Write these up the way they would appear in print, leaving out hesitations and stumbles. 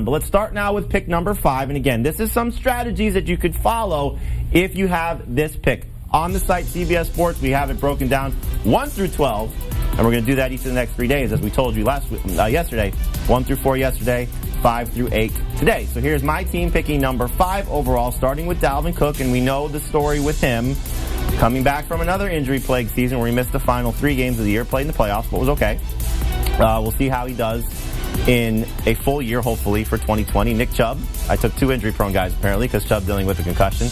But let's start now with pick number 5. And again, this is some strategies that you could follow if you have this pick. On the site, CBS Sports, we have it broken down 1 through 12. And we're going to do that each of the next 3 days, as we told you yesterday. 1 through 4 yesterday, 5 through 8 today. So here's my team picking number 5 overall, starting with Dalvin Cook. And we know the story with him. Coming back from another injury-plagued season where he missed the final 3 games of the year, played in the playoffs, but was okay. We'll see how he does in a full year, hopefully, for 2020. Nick Chubb. I took 2 injury-prone guys, apparently, because Chubb dealing with a concussion.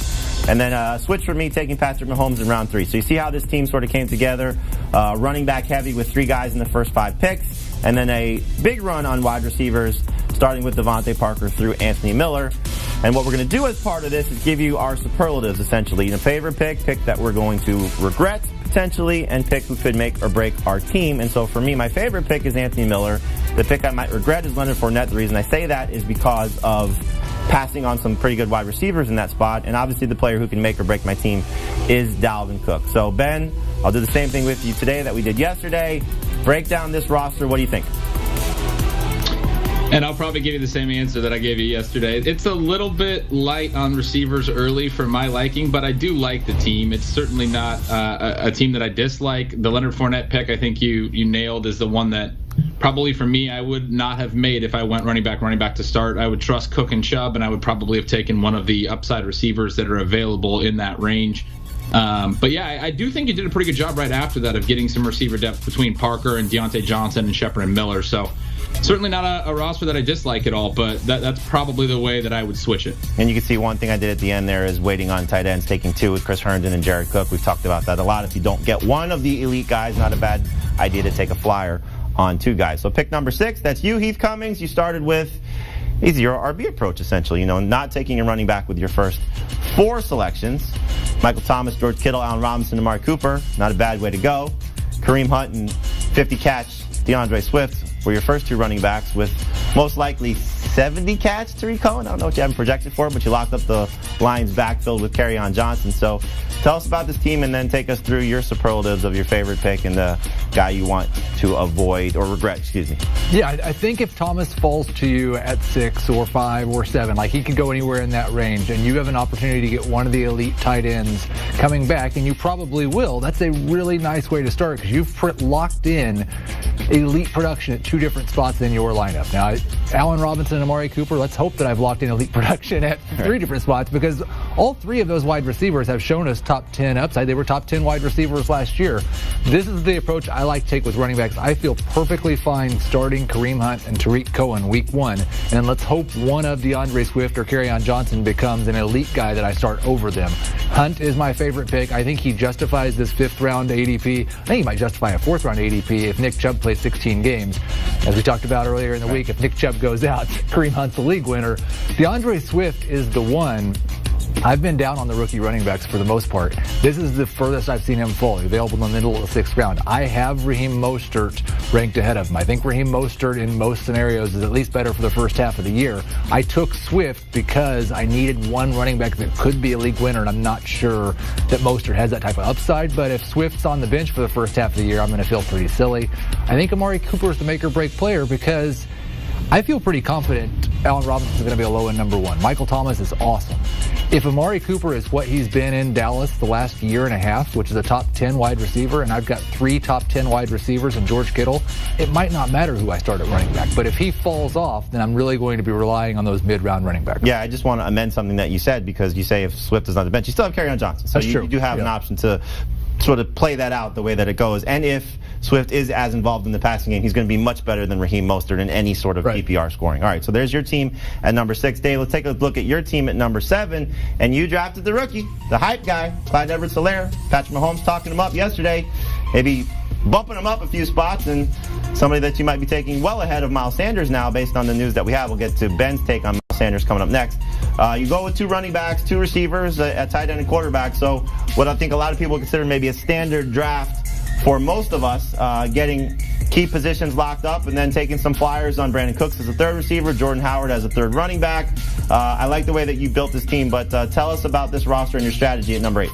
And then switch for me, taking Patrick Mahomes in round 3. So you see how this team sort of came together, running back heavy with 3 guys in the first 5 picks, and then a big run on wide receivers, starting with Devontae Parker through Anthony Miller. And what we're going to do as part of this is give you our superlatives, essentially. Favorite pick that we're going to regret, potentially, and pick who could make or break our team. And so for me, my favorite pick is Anthony Miller. The pick I might regret is Leonard Fournette. The reason I say that is because of passing on some pretty good wide receivers in that spot. And obviously the player who can make or break my team is Dalvin Cook. So Ben, I'll do the same thing with you today that we did yesterday. Break down this roster. What do you think? And I'll probably give you the same answer that I gave you yesterday. It's a little bit light on receivers early for my liking, but I do like the team. It's certainly not a team that I dislike. The Leonard Fournette pick, I think you nailed, is the one that probably for me I would not have made if I went running back to start. I would trust Cook and Chubb, and I would probably have taken one of the upside receivers that are available in that range. But yeah, I do think you did a pretty good job right after that of getting some receiver depth between Parker and Deontay Johnson and Shepard and Miller. So certainly not a roster that I dislike at all, but that's probably the way that I would switch it. And you can see one thing I did at the end there is waiting on tight ends, taking 2 with Chris Herndon and Jared Cook. We've talked about that a lot. If you don't get one of the elite guys, not a bad idea to take a flyer on 2 guys. So pick number 6, that's you, Heath Cummings. You started with your RB approach, essentially, not taking a running back with your first 4 selections. Michael Thomas, George Kittle, Allen Robinson, Amari Cooper. Not a bad way to go. Kareem Hunt and 50-catch DeAndre Swift were your first 2 running backs, with most likely 70 catch Tariq Cohen. I don't know what you haven't projected for, but you locked up the Lions backfield with Kerryon Johnson. So tell us about this team and then take us through your superlatives of your favorite pick and the guy you want to avoid or regret, Yeah, I think if Thomas falls to you at 6 or 5 or 7, like he could go anywhere in that range, and you have an opportunity to get one of the elite tight ends coming back, and you probably will, that's a really nice way to start because you've locked in elite production at 2 different spots in your lineup. Now, Allen Robinson and Amari Cooper, let's hope that I've locked in elite production at 3 different spots because all 3 of those wide receivers have shown us top 10 upside. They were top 10 wide receivers last year. This is the approach I like to take with running backs. I feel perfectly fine starting Kareem Hunt and Tariq Cohen week 1, and let's hope one of DeAndre Swift or Kerryon Johnson becomes an elite guy that I start over them. Hunt is my favorite pick. I think he justifies this 5th round ADP. I think he might justify a 4th round ADP if Nick Chubb plays 16 games. As we talked about earlier in the week, if Nick Chubb goes out, Kareem Hunt's the league winner. DeAndre Swift is the one. I've been down on the rookie running backs for the most part. This is the furthest I've seen him fall, available in the middle of the 6th round. I have Raheem Mostert ranked ahead of him. I think Raheem Mostert in most scenarios is at least better for the first half of the year. I took Swift because I needed one running back that could be a league winner, and I'm not sure that Mostert has that type of upside. But if Swift's on the bench for the first half of the year, I'm going to feel pretty silly. I think Amari Cooper is the make or break player because I feel pretty confident Allen Robinson is going to be a low-end number 1. Michael Thomas is awesome. If Amari Cooper is what he's been in Dallas the last year and a half, which is a top 10 wide receiver, and I've got 3 top 10 wide receivers in George Kittle, it might not matter who I start at running back. But if he falls off, then I'm really going to be relying on those mid-round running backs. Yeah, I just want to amend something that you said because you say if Swift is on the bench, you still have Kerryon Johnson. So That's true. You do have an option to sort of play that out the way that it goes. And if Swift is as involved in the passing game, he's going to be much better than Raheem Mostert in any sort of PPR scoring. All right, so there's your team at number 6. Dave, let's take a look at your team at number 7. And you drafted the rookie, the hype guy, Clyde Edwards-Helaire. Patrick Mahomes talking him up yesterday. Maybe bumping him up a few spots, and somebody that you might be taking well ahead of Miles Sanders now based on the news that we have. We'll get to Ben's take on Miles Sanders coming up next. You go with 2 running backs, 2 receivers at tight end and quarterback. So what I think a lot of people consider maybe a standard draft for most of us, getting key positions locked up and then taking some flyers on Brandon Cooks as a 3rd receiver, Jordan Howard as a 3rd running back. I like the way that you built this team, but tell us about this roster and your strategy at number 8.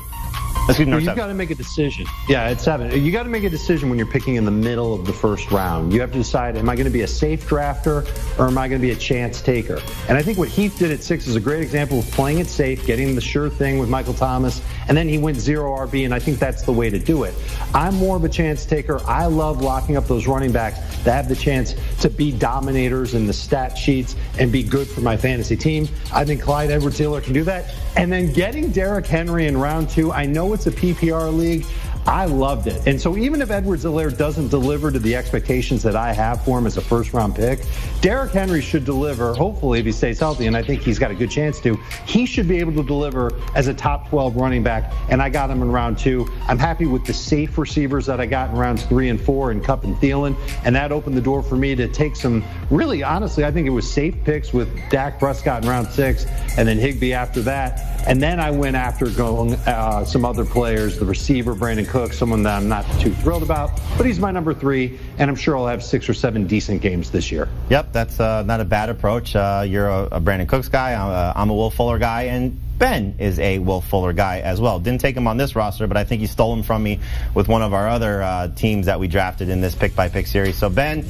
You've got to make a decision. Yeah, at 7. You got to make a decision when you're picking in the middle of the first round. You have to decide, am I going to be a safe drafter or am I going to be a chance taker? And I think what Heath did at 6 is a great example of playing it safe, getting the sure thing with Michael Thomas, and then he went 0 RB, and I think that's the way to do it. I'm more of a chance taker. I love locking up those running backs that have the chance to be dominators in the stat sheets and be good for my fantasy team. I think Clyde Edwards-Helaire can do that. And then getting Derrick Henry in round 2, I know it's a PPR league. I loved it. And so even if Edwards-Helaire doesn't deliver to the expectations that I have for him as a first-round pick, Derrick Henry should deliver, hopefully, if he stays healthy, and I think he's got a good chance to. He should be able to deliver as a top 12 running back, and I got him in round 2. I'm happy with the safe receivers that I got in rounds 3 and 4 in Kupp and Thielen, and that opened the door for me to take some, really, honestly, I think it was safe picks with Dak Prescott in round 6, and then Higbee after that. And then I went after going some other players, the receiver, Brandon Cook, someone that I'm not too thrilled about, but he's my number 3, and I'm sure I'll have 6 or 7 decent games this year. Yep, that's not a bad approach. You're a Brandon Cooks guy. I'm a Will Fuller guy, and Ben is a Will Fuller guy as well. Didn't take him on this roster, but I think you stole him from me with one of our other teams that we drafted in this pick-by-pick series. So, Ben,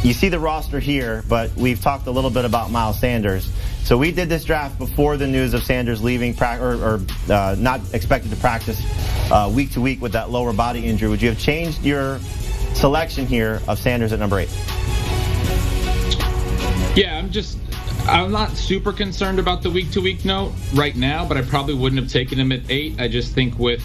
you see the roster here, but we've talked a little bit about Miles Sanders. So we did this draft before the news of Sanders leaving not expected to practice week to week with that lower body injury. Would you have changed your selection here of Sanders at number 8? Yeah, I'm not super concerned about the week-to-week note right now, but I probably wouldn't have taken him at 8. I just think with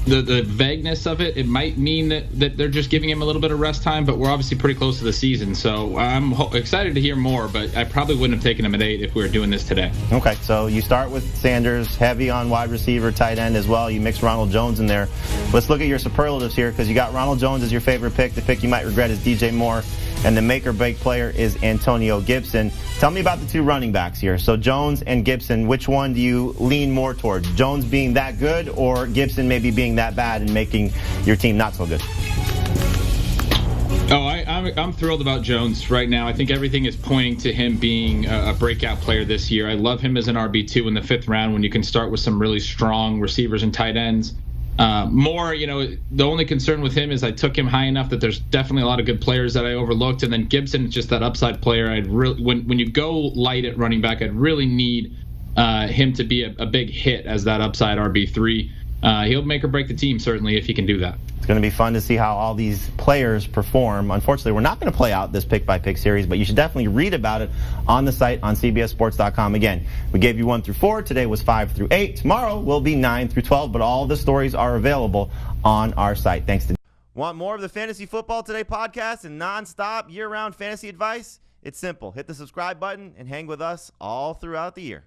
the vagueness of it, it might mean that they're just giving him a little bit of rest time, but we're obviously pretty close to the season, so I'm excited to hear more, but I probably wouldn't have taken him at 8 if we were doing this today. Okay, so you start with Sanders, heavy on wide receiver, tight end as well. You mix Ronald Jones in there. Let's look at your superlatives here, because you got Ronald Jones as your favorite pick. The pick you might regret is DJ Moore, and the make-or-break player is Antonio Gibson. Tell me about the 2 running backs here. So Jones and Gibson, which one do you lean more towards? Jones being that good, or Gibson maybe being that bad and making your team not so good? Oh, I'm thrilled about Jones right now. I think everything is pointing to him being a breakout player this year. I love him as an RB2 in the 5th round when you can start with some really strong receivers and tight ends. Moore, the only concern with him is I took him high enough that there's definitely a lot of good players that I overlooked, and then Gibson is just that upside player. When you go light at running back, I'd really need him to be a big hit as that upside RB3. He'll make or break the team, certainly, if he can do that. It's going to be fun to see how all these players perform. Unfortunately, we're not going to play out this pick-by-pick series, but you should definitely read about it on the site on CBSSports.com. Again, we gave you 1 through 4. Today was 5 through 8. Tomorrow will be 9 through 12, but all the stories are available on our site. Thanks to. Want more of the Fantasy Football Today podcast and nonstop year-round fantasy advice? It's simple. Hit the subscribe button and hang with us all throughout the year.